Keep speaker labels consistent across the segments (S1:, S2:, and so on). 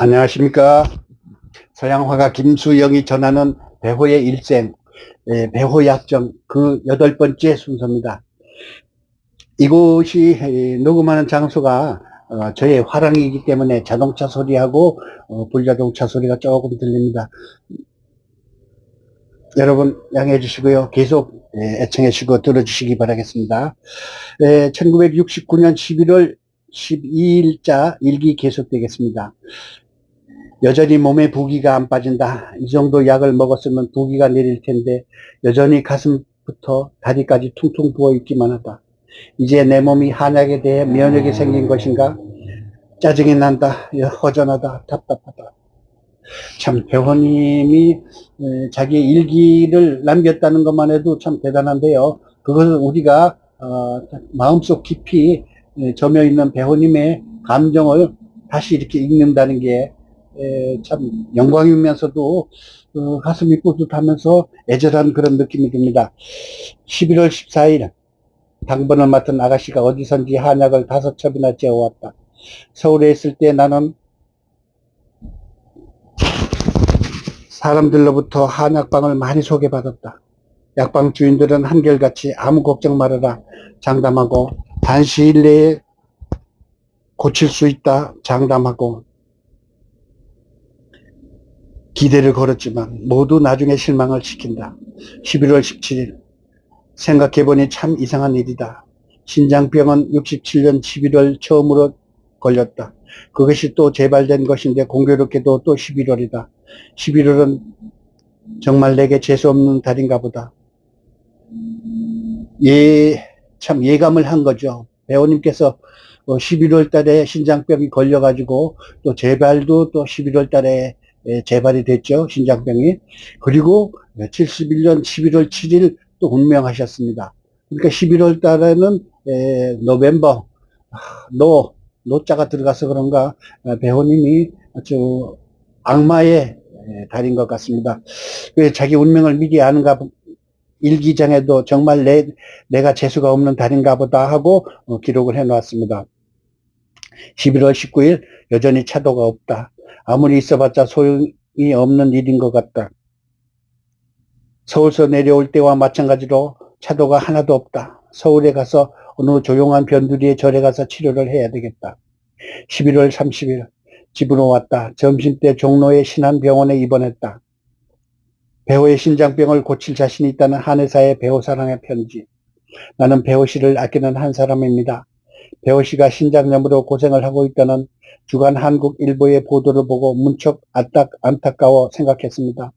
S1: 안녕하십니까. 서양화가 김수영이 전하는 배호의 일생, 배호약정 그 8번째 순서입니다. 이곳이 녹음하는 장소가 저의 화랑이기 때문에 자동차 소리하고 불자동차 소리가 조금 들립니다. 여러분 양해해 주시고요. 계속 애청해 주시고 들어주시기 바라겠습니다. 1969년 11월 12일자 일기 계속되겠습니다. 여전히 몸에 부기가 안 빠진다. 이 정도 약을 먹었으면 부기가 내릴 텐데 여전히 가슴부터 다리까지 퉁퉁 부어 있기만 하다. 이제 내 몸이 한약에 대해 면역이 생긴 것인가? 짜증이 난다. 허전하다. 답답하다. 참 배우님이 자기 일기를 남겼다는 것만 해도 참 대단한데요. 그것을 우리가 마음속 깊이 점여 있는 배우님의 감정을 다시 이렇게 읽는다는 게 참 영광이면서도 가슴이 뿌듯하면서 애절한 그런 느낌이 듭니다. 11월 14일 당번을 맡은 아가씨가 어디선지 한약을 5첩이나 재워왔다. 서울에 있을 때 나는 사람들로부터 한약방을 많이 소개받았다. 약방 주인들은 한결같이 아무 걱정 말아라 장담하고 단시일 내에 고칠 수 있다 장담하고 기대를 걸었지만 모두 나중에 실망을 시킨다. 11월 17일 생각해보니 참 이상한 일이다. 신장병은 67년 11월 처음으로 걸렸다. 그것이 또 재발된 것인데 공교롭게도 또 11월이다. 11월은 정말 내게 재수없는 달인가 보다. 참 예감을 한 거죠. 배우님께서 11월 달에 신장병이 걸려가지고 또 재발도 또 11월 달에 재발이 됐죠. 신장병이. 그리고 71년 11월 7일 또 운명하셨습니다. 그러니까 11월 달에는 노벰버 노자가 들어가서 그런가 배우님이 아주 악마의 달인 것 같습니다. 자기 운명을 미리 아는가 일기장에도 정말 내가 재수가 없는 달인가 보다 하고 기록을 해 놓았습니다. 11월 19일 여전히 차도가 없다. 아무리 있어봤자 소용이 없는 일인 것 같다. 서울서 내려올 때와 마찬가지로 차도가 하나도 없다. 서울에 가서 어느 조용한 변두리에 절에 가서 치료를 해야 되겠다. 11월 30일 집으로 왔다. 점심때 종로의 신한병원에 입원했다. 배호의 신장병을 고칠 자신이 있다는 한의사의 배호 사랑의 편지. 나는 배호 씨를 아끼는 한 사람입니다. 배호 씨가 신장염으로 고생을 하고 있다는 주간 한국일보의 보도를 보고 문척 안타까워 생각했습니다.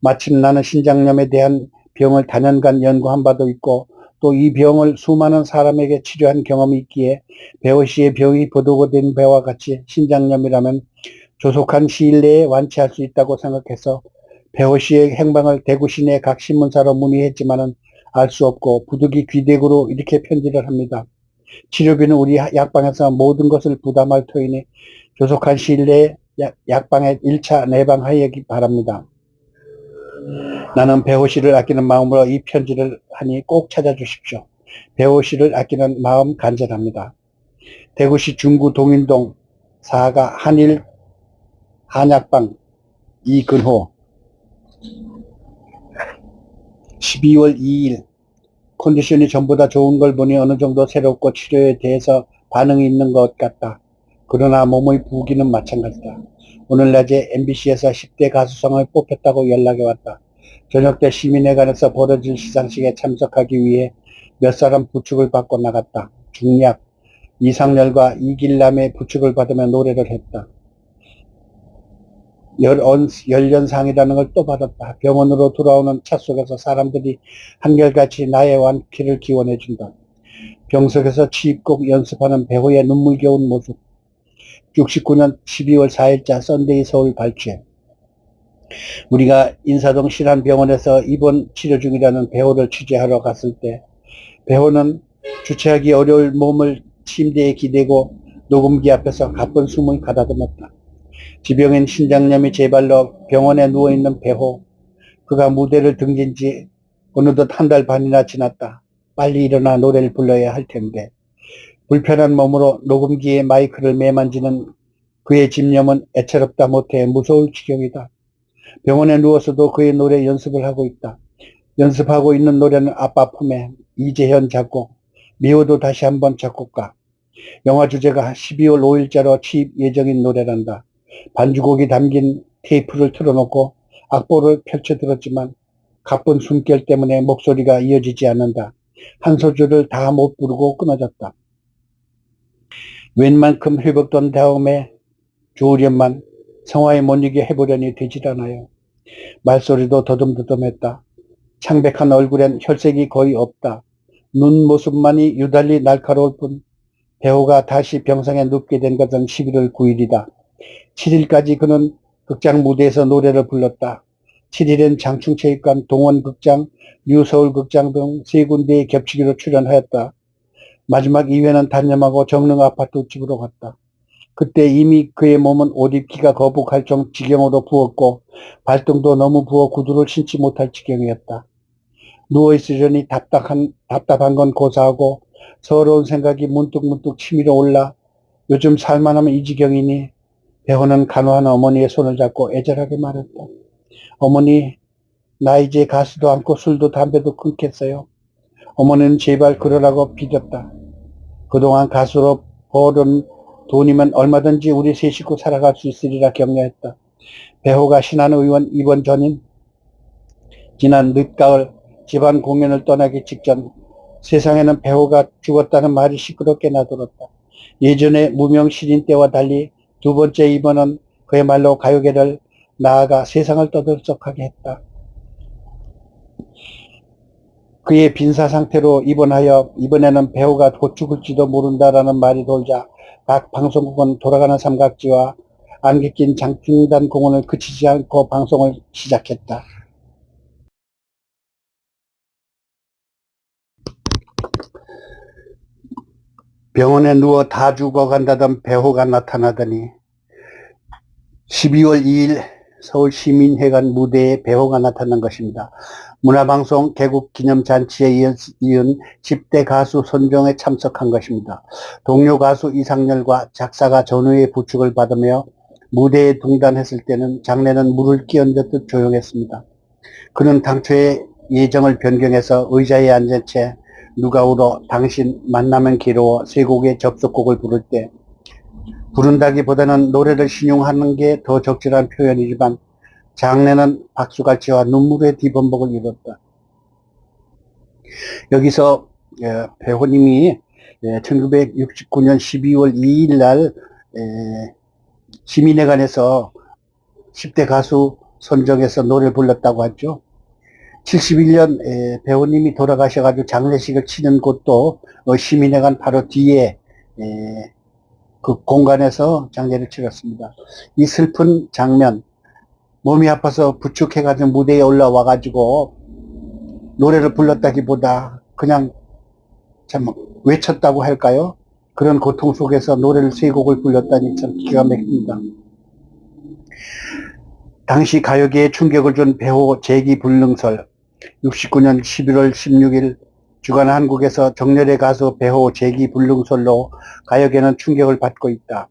S1: 마침 나는 신장염에 대한 병을 단연간 연구한 바도 있고 또 이 병을 수많은 사람에게 치료한 경험이 있기에 배호 씨의 병이 보도된 배와 같이 신장염이라면 조속한 시일 내에 완치할 수 있다고 생각해서 배호 씨의 행방을 대구 시내 각 신문사로 문의했지만은 알 수 없고 부득이 귀댁으로 이렇게 편지를 합니다. 치료비는 우리 약방에서 모든 것을 부담할 터이니 조속한 시일 내에 약방에 1차 내방하여기 바랍니다. 나는 배호 씨를 아끼는 마음으로 이 편지를 하니 꼭 찾아주십시오. 배호 씨를 아끼는 마음 간절합니다. 대구시 중구 동인동 4가 한일 한약방 이근호 12월 2일 컨디션이 전보다 좋은 걸 보니 어느 정도 새롭고 치료에 대해서 반응이 있는 것 같다. 그러나 몸의 부기는 마찬가지다. 오늘 낮에 MBC에서 10대 가수상을 뽑혔다고 연락이 왔다. 저녁 때 시민회관에서 벌어질 시상식에 참석하기 위해 몇 사람 부축을 받고 나갔다. 중략, 이상열과 이길남의 부축을 받으며 노래를 했다. 열연상이라는 걸 또 받았다. 병원으로 돌아오는 차 속에서 사람들이 한결같이 나의 완쾌를 기원해준다. 병석에서 취입곡 연습하는 배우의 눈물겨운 모습. 69년 12월 4일자 썬데이 서울 발췌. 우리가 인사동 신한병원에서 입원 치료 중이라는 배우를 취재하러 갔을 때 배우는 주체하기 어려울 몸을 침대에 기대고 녹음기 앞에서 가쁜 숨을 가다듬었다. 지병인 신장염이 재발로 병원에 누워있는 배호. 그가 무대를 등진 지 어느덧 한 달 반이나 지났다. 빨리 일어나 노래를 불러야 할 텐데 불편한 몸으로 녹음기에 마이크를 매만지는 그의 집념은 애처롭다 못해 무서울 지경이다. 병원에 누워서도 그의 노래 연습을 하고 있다. 연습하고 있는 노래는 아빠 품에, 이재현 작곡, 미호도 다시 한번 작곡가. 영화 주제가 12월 5일자로 취입 예정인 노래란다. 반주곡이 담긴 테이프를 틀어놓고 악보를 펼쳐 들었지만 가쁜 숨결 때문에 목소리가 이어지지 않는다. 한 소절을 다 못 부르고 끊어졌다. 웬만큼 회복된 다음에 좋으련만 성화에 못 이겨 해보려니 되질 않아요. 말소리도 더듬더듬했다. 창백한 얼굴엔 혈색이 거의 없다. 눈 모습만이 유달리 날카로울 뿐. 배우가 다시 병상에 눕게 된 것은 11월 9일이다. 7일까지 그는 극장 무대에서 노래를 불렀다. 7일엔 장충체육관, 동원극장, 뉴서울극장 등 세 군데의 겹치기로 출연하였다. 마지막 2회는 단념하고 정릉 아파트 집으로 갔다. 그때 이미 그의 몸은 옷 입기가 거북할 지경으로 부었고 발등도 너무 부어 구두를 신지 못할 지경이었다. 누워있으려니 답답한 건 고사하고 서러운 생각이 문득문득 치밀어 올라 요즘 살만하면 이 지경이니. 배우는 간호한 어머니의 손을 잡고 애절하게 말했다. 어머니, 나 이제 가수도 않고 술도 담배도 끊겠어요. 어머니는 제발 그러라고 비겼다. 그동안 가수로 벌은 돈이면 얼마든지 우리 세 식구 살아갈 수 있으리라 격려했다. 배우가 신한의원 입원 전인 지난 늦가을 집안 공연을 떠나기 직전 세상에는 배우가 죽었다는 말이 시끄럽게 나돌았다. 예전에 무명 신인 때와 달리 두 번째 입원은 그야말로 가요계를 나아가 세상을 떠들썩하게 했다. 그의 빈사 상태로 입원하여 이번에는 배우가 곧 죽을지도 모른다라는 말이 돌자 각 방송국은 돌아가는 삼각지와 안개 낀 장충단 공원을 그치지 않고 방송을 시작했다. 병원에 누워 다 죽어간다던 배우가 나타나더니 12월 2일 서울시민회관 무대에 배우가 나타난 것입니다. 문화방송 개국기념잔치에 이은 10대 가수 선정에 참석한 것입니다. 동료 가수 이상열과 작사가 전우의 부축을 받으며 무대에 등단했을 때는 장내는 물을 끼얹었듯 조용했습니다. 그는 당초의 예정을 변경해서 의자에 앉은 채 누가 울어 당신 만나면 괴로워 세 곡의 접속곡을 부를 때 부른다기보다는 노래를 신용하는 게 더 적절한 표현이지만 장내는 박수갈채와 눈물의 뒤범벅을 이뤘다. 여기서 배우님이 1969년 12월 2일 날 시민회관에서 10대 가수 선정해서 노래를 불렀다고 하죠. 71년 배우님이 돌아가셔가지고 장례식을 치는 곳도 시민회관 바로 뒤에 그 공간에서 장례를 치렀습니다. 이 슬픈 장면, 몸이 아파서 부축해가지고 무대에 올라와가지고 노래를 불렀다기보다 그냥 참 외쳤다고 할까요? 그런 고통 속에서 노래를 세 곡을 불렀다니 참 기가 막힙니다. 당시 가요계에 충격을 준 배우 재기불능설, 69년 11월 16일 주간 한국에서 정열의 가수 배우 재기불능설로 가요계는 충격을 받고 있다.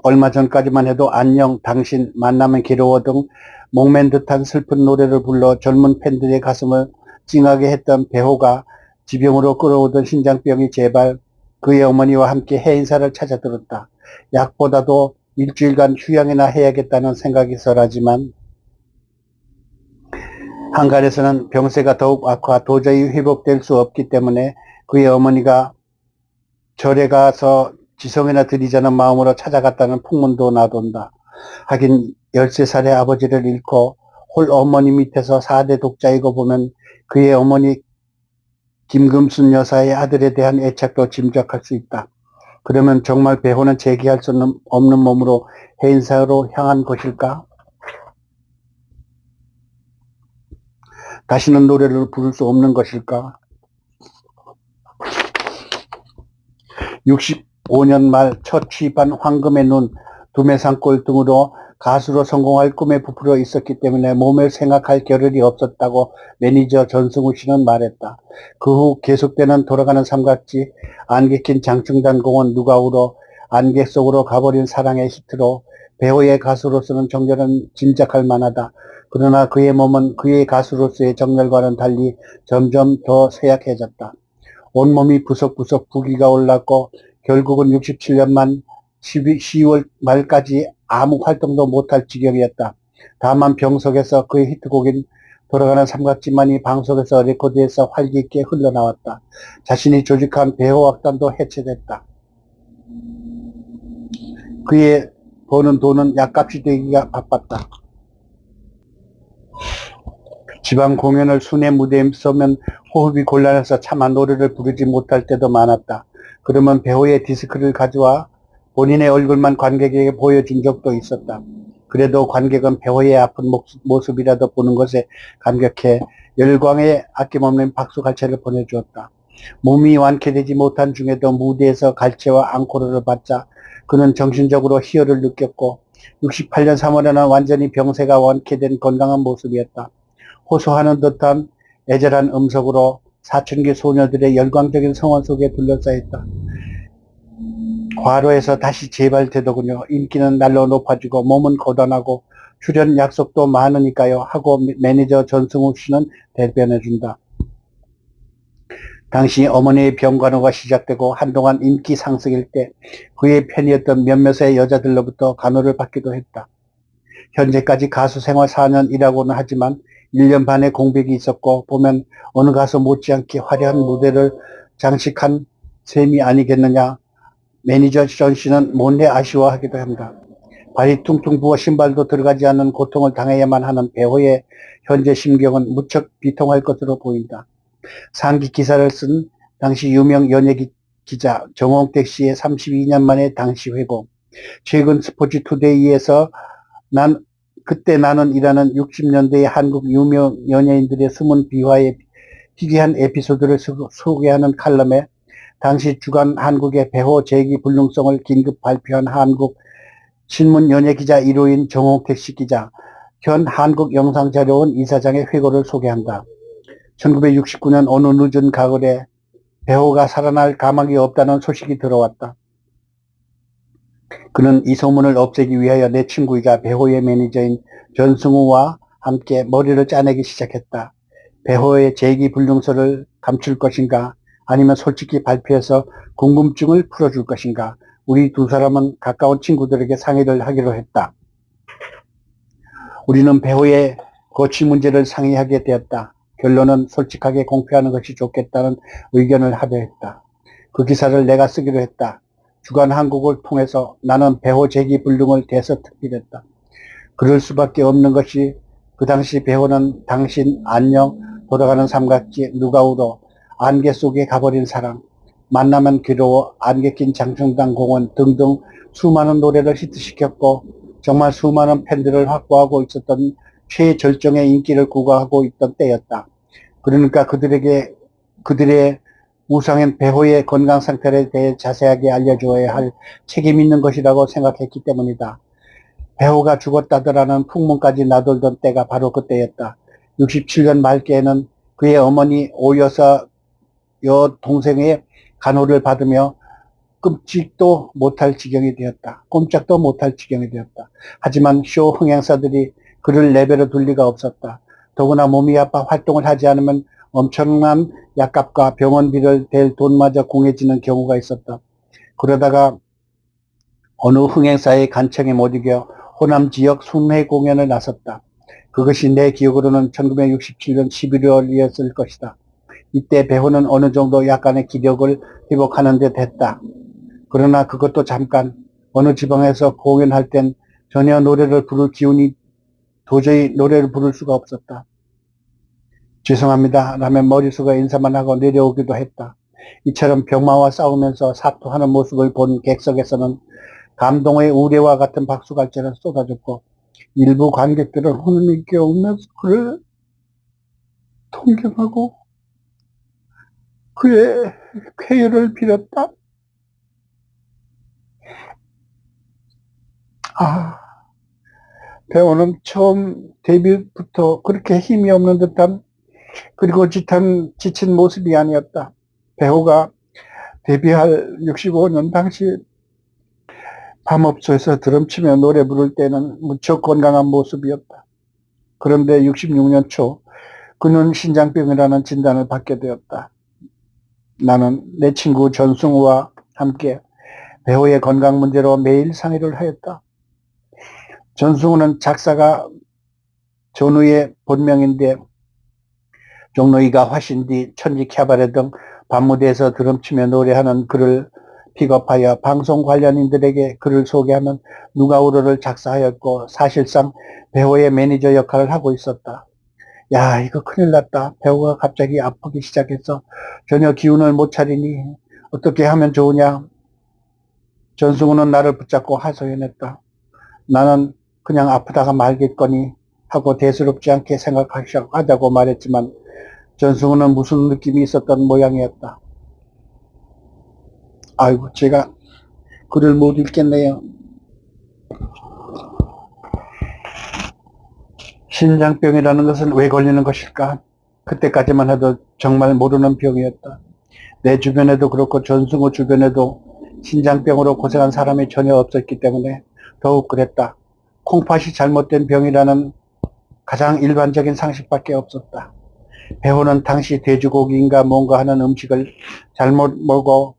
S1: 얼마 전까지만 해도 안녕, 당신, 만나면 괴로워 등 목맨 듯한 슬픈 노래를 불러 젊은 팬들의 가슴을 찡하게 했던 배우가 지병으로 끌어오던 신장병이 재발, 그의 어머니와 함께 해인사를 찾아들었다. 약보다도 일주일간 휴양이나 해야겠다는 생각이 설하지만 한간에서는 병세가 더욱 악화, 도저히 회복될 수 없기 때문에 그의 어머니가 절에 가서 지성이나 드리자는 마음으로 찾아갔다는 풍문도 나돈다. 하긴 13살의 아버지를 잃고 홀 어머니 밑에서 4대 독자이고 보면 그의 어머니 김금순 여사의 아들에 대한 애착도 짐작할 수 있다. 그러면 정말 배우는 재기할 수 없는 몸으로 해인사로 향한 것일까? 다시는 노래를 부를 수 없는 것일까? 65년 말 첫 취입한 황금의 눈, 두메산골 등으로 가수로 성공할 꿈에 부풀어 있었기 때문에 몸을 생각할 겨를이 없었다고 매니저 전승우 씨는 말했다. 그 후 계속되는 돌아가는 삼각지, 안개 낀 장충단 공원 누가 울어, 안개 속으로 가버린 사랑의 히트로 배우의 가수로서는 정절은 짐작할 만하다. 그러나 그의 몸은 그의 가수로서의 정열과는 달리 점점 더 쇠약해졌다. 온몸이 부석부석 부기가 올랐고 결국은 67년 만 10월 말까지 아무 활동도 못할 지경이었다. 다만 병석에서 그의 히트곡인 돌아가는 삼각지만이 방송에서 레코드에서 활기있게 흘러나왔다. 자신이 조직한 배호악단도 해체됐다. 그의 버는 돈은 약값이 되기가 바빴다. 지방 공연을 순회 무대에 서면 호흡이 곤란해서 차마 노래를 부르지 못할 때도 많았다. 그러면 배우의 디스크를 가져와 본인의 얼굴만 관객에게 보여준 적도 있었다. 그래도 관객은 배우의 아픈 모습이라도 보는 것에 감격해 열광에 아낌없는 박수갈채를 보내주었다. 몸이 완쾌되지 못한 중에도 무대에서 갈채와 앙코르를 받자 그는 정신적으로 희열을 느꼈고 68년 3월에는 완전히 병세가 완쾌된 건강한 모습이었다. 호소하는 듯한 애절한 음성으로 사춘기 소녀들의 열광적인 성원 속에 둘러싸였다. 과로에서 다시 재발되더군요. 인기는 날로 높아지고 몸은 고단하고 출연 약속도 많으니까요 하고 매니저 전승우 씨는 대변해준다. 당시 어머니의 병간호가 시작되고 한동안 인기 상승일 때 그의 팬이었던 몇몇의 여자들로부터 간호를 받기도 했다. 현재까지 가수 생활 4년 일하고는 하지만 1년 반의 공백이 있었고 보면 어느 가수 못지않게 화려한 무대를 장식한 셈이 아니겠느냐. 매니저 전 씨는 못내 아쉬워하기도 합니다. 발이 퉁퉁 부어 신발도 들어가지 않는 고통을 당해야만 하는 배우의 현재 심경은 무척 비통할 것으로 보인다. 상기 기사를 쓴 당시 유명 연예 기자 정홍택 씨의 32년 만의 당시 회고, 최근 스포츠투데이에서 그때 나는 이라는 60년대의 한국 유명 연예인들의 숨은 비화의 희귀한 에피소드를 소개하는 칼럼에 당시 주간 한국의 배호 재기 불능성을 긴급 발표한 한국 신문 연예기자 1호인 정홍택 씨 기자, 현 한국영상자료원 이사장의 회고를 소개한다. 1969년 어느 늦은 가을에 배호가 살아날 가망이 없다는 소식이 들어왔다. 그는 이 소문을 없애기 위하여 내 친구이자 배호의 매니저인 전승우와 함께 머리를 짜내기 시작했다. 배호의 재기불능설을 감출 것인가 아니면 솔직히 발표해서 궁금증을 풀어줄 것인가. 우리 두 사람은 가까운 친구들에게 상의를 하기로 했다. 우리는 배호의 거취 문제를 상의하게 되었다. 결론은 솔직하게 공표하는 것이 좋겠다는 의견을 합의했다. 그 기사를 내가 쓰기로 했다. 주간 한국을 통해서 나는 배호 재기불능을 대서특필했다. 그럴 수밖에 없는 것이 그 당시 배호는 당신, 안녕, 돌아가는 삼각지, 누가 울어, 안개 속에 가버린 사랑, 만나면 괴로워, 안개 낀 장청당 공원 등등 수많은 노래를 히트시켰고 정말 수많은 팬들을 확보하고 있었던 최절정의 인기를 구가하고 있던 때였다. 그러니까 그들의 우상인 배호의 건강 상태에 대해 자세하게 알려줘야 할 책임이 있는 것이라고 생각했기 때문이다. 배호가 죽었다더라는 풍문까지 나돌던 때가 바로 그때였다. 67년 말께에는 그의 어머니 오여사 여동생의 간호를 받으며 끔찍도 못할 지경이 되었다. 꼼짝도 못할 지경이 되었다. 하지만 쇼 흥행사들이 그를 내버려 둘 리가 없었다. 더구나 몸이 아파 활동을 하지 않으면 엄청난 약값과 병원비를 댈 돈마저 공해지는 경우가 있었다. 그러다가 어느 흥행사의 간청에 못 이겨 호남 지역 순회 공연을 나섰다. 그것이 내 기억으로는 1967년 11월이었을 것이다. 이때 배우는 어느 정도 약간의 기력을 회복하는 데 됐다. 그러나 그것도 잠깐. 어느 지방에서 공연할 땐 전혀 노래를 부를 기운이 도저히 노래를 부를 수가 없었다. 죄송합니다 라며 머릿속에 인사만 하고 내려오기도 했다. 이처럼 병마와 싸우면서 사투하는 모습을 본 객석에서는 감동의 우레와 같은 박수갈채를 쏟아졌고 일부 관객들은 혼을 있게 울면서 그를 동경하고 그의 쾌유를 빌었다. 배우는 처음 데뷔부터 그렇게 힘이 없는 듯한 그리고 지친 모습이 아니었다. 배우가 데뷔할 65년 당시 밤업소에서 드럼치며 노래 부를 때는 무척 건강한 모습이었다. 그런데 66년 초 그는 신장병이라는 진단을 받게 되었다. 나는 내 친구 전승우와 함께 배우의 건강 문제로 매일 상의를 하였다. 전승우는 작사가 전우의 본명인데 종로이가 화신디, 천지캬바레 등 밤무대에서 드럼치며 노래하는 그를 픽업하여 방송 관련인들에게 그를 소개하는 누가우르를 작사하였고 사실상 배우의 매니저 역할을 하고 있었다. 야, 이거 큰일 났다. 배우가 갑자기 아프기 시작해서 전혀 기운을 못 차리니 어떻게 하면 좋으냐. 전승우는 나를 붙잡고 하소연했다. 나는 그냥 아프다가 말겠거니 하고 대수롭지 않게 생각하자고 말했지만 전승우는 무슨 느낌이 있었던 모양이었다. 아이고, 제가 글을 못 읽겠네요. 신장병이라는 것은 왜 걸리는 것일까? 그때까지만 해도 정말 모르는 병이었다. 내 주변에도 그렇고 전승우 주변에도 신장병으로 고생한 사람이 전혀 없었기 때문에 더욱 그랬다. 콩팥이 잘못된 병이라는 가장 일반적인 상식밖에 없었다. 배우는 당시 돼지고기인가 뭔가 하는 음식을 잘못 먹어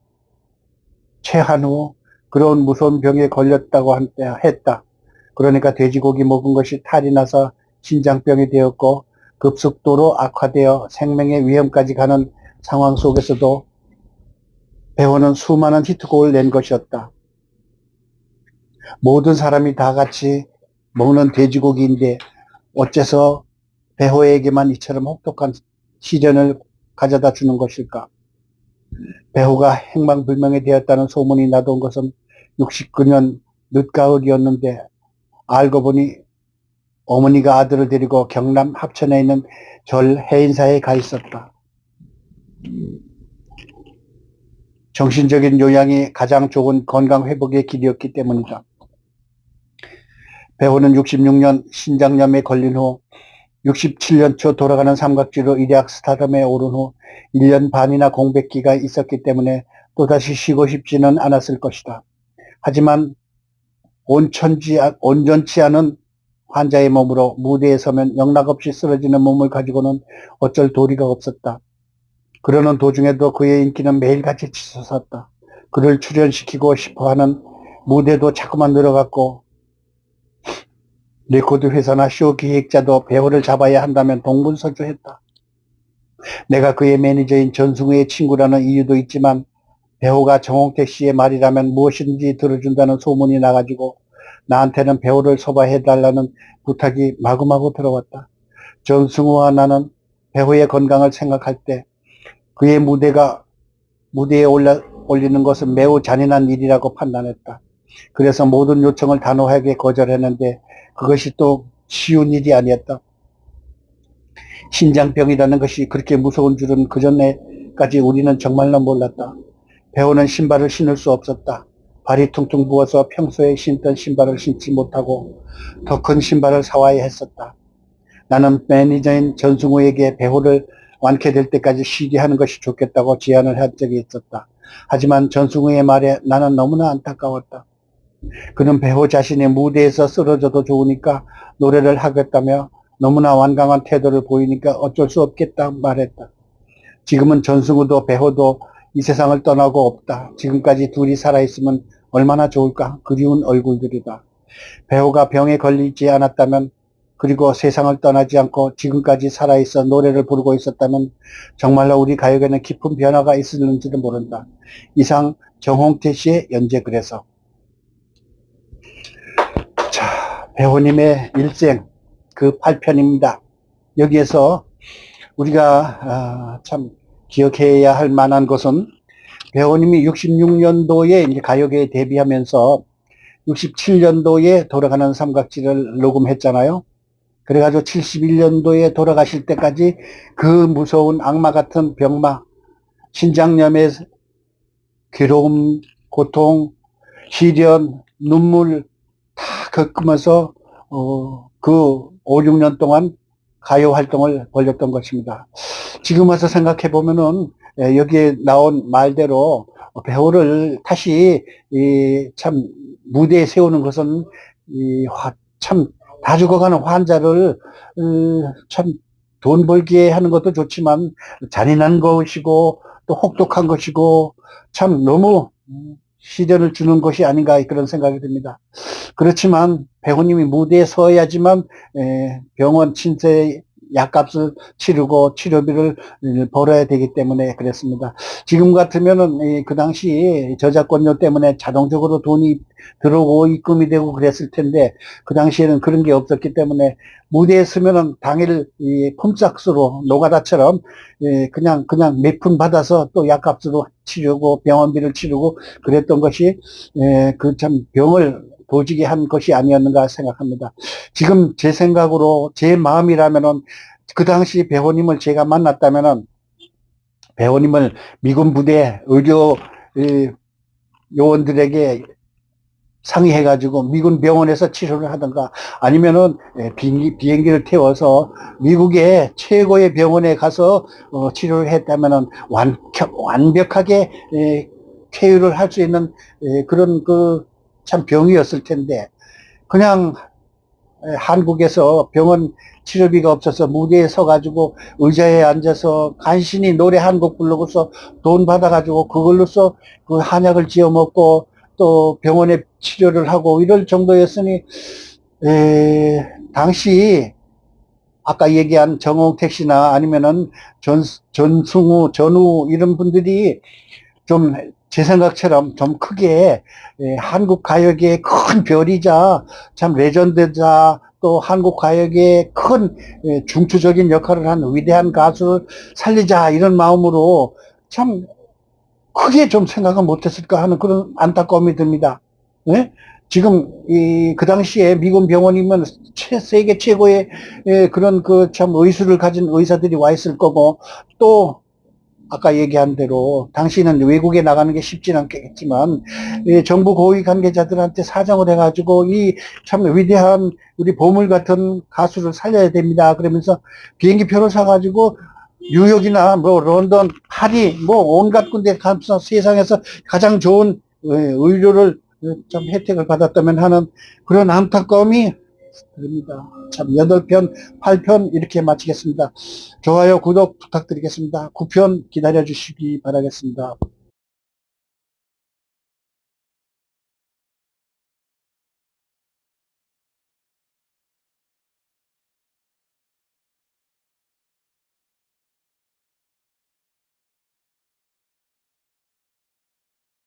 S1: 체한 후 그런 무서운 병에 걸렸다고 했다. 그러니까 돼지고기 먹은 것이 탈이 나서 신장병이 되었고 급속도로 악화되어 생명의 위험까지 가는 상황 속에서도 배우는 수많은 히트곡을 낸 것이었다. 모든 사람이 다 같이 먹는 돼지고기인데 어째서 배우에게만 이처럼 혹독한 시련을 가져다 주는 것일까? 배우가 행방불명이 되었다는 소문이 나던 것은 69년 늦가을이었는데 알고 보니 어머니가 아들을 데리고 경남 합천에 있는 절 해인사에 가 있었다. 정신적인 요양이 가장 좋은 건강 회복의 길이었기 때문이다. 배우는 66년 신장염에 걸린 후 67년 초 돌아가는 삼각지로 일약 스타덤에 오른 후 1년 반이나 공백기가 있었기 때문에 또다시 쉬고 싶지는 않았을 것이다. 하지만 온전치 않은 환자의 몸으로 무대에 서면 영락없이 쓰러지는 몸을 가지고는 어쩔 도리가 없었다. 그러는 도중에도 그의 인기는 매일같이 치솟았다. 그를 출연시키고 싶어하는 무대도 자꾸만 늘어갔고 레코드 회사나 쇼 기획자도 배우를 잡아야 한다면 동분서주했다. 내가 그의 매니저인 전승우의 친구라는 이유도 있지만 배우가 정홍택 씨의 말이라면 무엇이든지 들어준다는 소문이 나가지고 나한테는 배우를 소화해달라는 부탁이 마구마구 들어왔다. 전승우와 나는 배우의 건강을 생각할 때 그의 무대에 올리는 것은 매우 잔인한 일이라고 판단했다. 그래서 모든 요청을 단호하게 거절했는데 그것이 또 쉬운 일이 아니었다. 신장병이라는 것이 그렇게 무서운 줄은 그전에까지 우리는 정말로 몰랐다. 배우는 신발을 신을 수 없었다. 발이 퉁퉁 부어서 평소에 신던 신발을 신지 못하고 더 큰 신발을 사와야 했었다. 나는 매니저인 전승우에게 배우를 완쾌될 때까지 쉬게 하는 것이 좋겠다고 제안을 한 적이 있었다. 하지만 전승우의 말에 나는 너무나 안타까웠다. 그는 배우 자신이 무대에서 쓰러져도 좋으니까 노래를 하겠다며 너무나 완강한 태도를 보이니까 어쩔 수 없겠다 말했다. 지금은 전승우도 배우도 이 세상을 떠나고 없다. 지금까지 둘이 살아있으면 얼마나 좋을까. 그리운 얼굴들이다. 배우가 병에 걸리지 않았다면 그리고 세상을 떠나지 않고 지금까지 살아있어 노래를 부르고 있었다면 정말로 우리 가요계는 깊은 변화가 있었는지도 모른다. 이상 정홍태 씨의 연재글에서. 자, 배우님의 일생 그 8편입니다. 여기에서 우리가 참 기억해야 할 만한 것은 배우님이 66년도에 이제 가요계에 데뷔하면서 67년도에 돌아가는 삼각지를 녹음했잖아요. 그래가지고 71년도에 돌아가실 때까지 그 무서운 악마 같은 병마, 신장염의 괴로움, 고통, 시련, 눈물 다 겪으면서 그 5, 6년 동안 가요 활동을 벌였던 것입니다. 지금 와서 생각해 보면은 여기에 나온 말대로 배우를 다시 참 무대에 세우는 것은 참 다 죽어가는 환자를 참 돈 벌기에 하는 것도 좋지만 잔인한 것이고 또 혹독한 것이고 참 너무 시련을 주는 것이 아닌가 그런 생각이 듭니다. 그렇지만 배우님이 무대에 서야지만 병원 신세 약값을 치르고 치료비를 벌어야 되기 때문에 그랬습니다. 지금 같으면은 그 당시 저작권료 때문에 자동적으로 돈이 들어오고 입금이 되고 그랬을 텐데 그 당시에는 그런 게 없었기 때문에 무대에 서면은 당일 폼삭스로 노가다처럼 그냥 몇 푼 받아서 또 약값으로 치르고 병원비를 치르고 그랬던 것이 그 참 병을 도지게 한 것이 아니었는가 생각합니다. 지금 제 생각으로 제 마음이라면은 그 당시 배우님을 제가 만났다면은 배우님을 미군 부대 의료 요원들에게 상의해가지고 미군 병원에서 치료를 하든가 아니면은 비행기를 태워서 미국의 최고의 병원에 가서 치료를 했다면은 완벽하게 쾌유를 할 수 있는 그런 참 병이었을 텐데 그냥 한국에서 병원 치료비가 없어서 무대에 서가지고 의자에 앉아서 간신히 노래 한 곡 부르고서 돈 받아가지고 그걸로서 그 한약을 지어 먹고 또 병원에 치료를 하고 이럴 정도였으니 당시 아까 얘기한 정홍택 씨나 아니면은 전승우, 전우 이런 분들이 좀 제 생각처럼 좀 크게 한국 가요계의 큰 별이자 참 레전드자 또 한국 가요계의 큰 중추적인 역할을 한 위대한 가수를 살리자 이런 마음으로 참 크게 좀 생각은 못했을까 하는 그런 안타까움이 듭니다. 네? 지금 그 당시에 미군 병원이면 세계 최고의 그런 참 의술을 가진 의사들이 와 있을 거고 또 아까 얘기한 대로 당시는 외국에 나가는 게 쉽지는 않겠지만 정부 고위 관계자들한테 사정을 해가지고 이 참 위대한 우리 보물 같은 가수를 살려야 됩니다. 그러면서 비행기 표를 사가지고 뉴욕이나 뭐 런던, 파리 뭐 온갖 군데 가서 세상에서 가장 좋은 의료를 좀 혜택을 받았다면 하는 그런 안타까움이 듭니다. 참 8편, 8편 이렇게 마치겠습니다. 좋아요, 구독 부탁드리겠습니다. 9편 기다려 주시기 바라겠습니다.